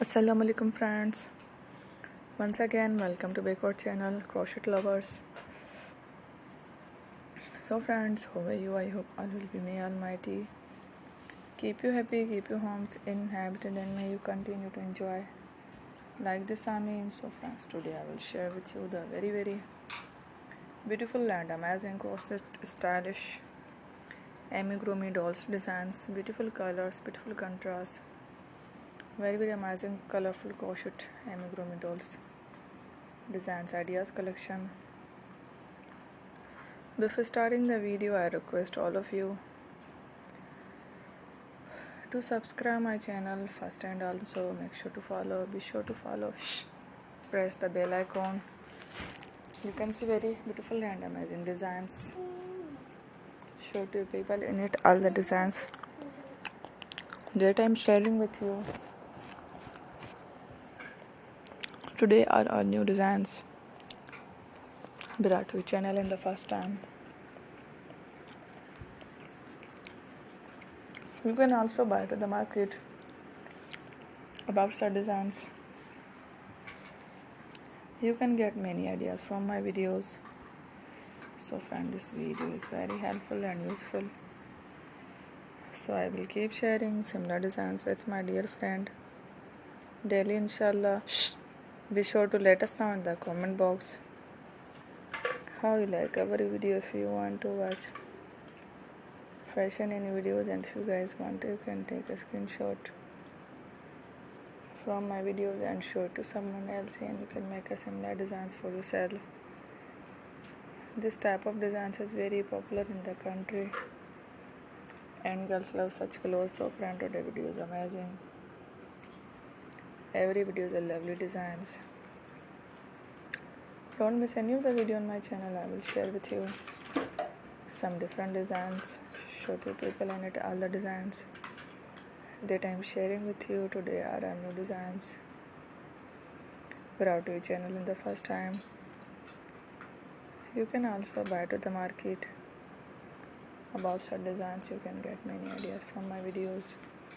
Assalamu alaikum friends. Once again welcome to backward channel crochet lovers. So friends, how are you? I hope all will be may almighty keep you happy, keep your homes inhabited, and may you continue to enjoy like this Amin. So friends, today I will share with you the very beautiful and amazing crochet stylish amigurumi dolls designs, beautiful colors, beautiful contrasts, very amazing colorful crochet amigurumi dolls designs ideas collection. Before starting the video, I request all of you to subscribe my channel first, and also make sure to follow, be sure to follow, press the bell icon. You can see very beautiful and amazing designs. Show to people in it all the designs that I'm sharing with you today are all new designs brought to channel in the first time. You can also buy to the market about such designs. You can get many ideas from my videos. So friend, this video is very helpful and useful. So I will keep sharing similar designs with my dear friend daily, inshallah. Be sure to let us know in the comment box how you like our video. If you want to watch fashion any videos, and if you guys want to, you can take a screenshot from my videos and show it to someone else, and you can make a similar designs for yourself. This type of designs is very popular in the country and girls love such clothes. So friend, today video is amazing. Every video is a lovely designs. Don't miss any of the video on my channel. I will share with you some different designs, show to people in it all the designs that I am sharing with you today are new designs brought to your channel in the first time. You can also buy to the market about such designs. You can get many ideas from my videos.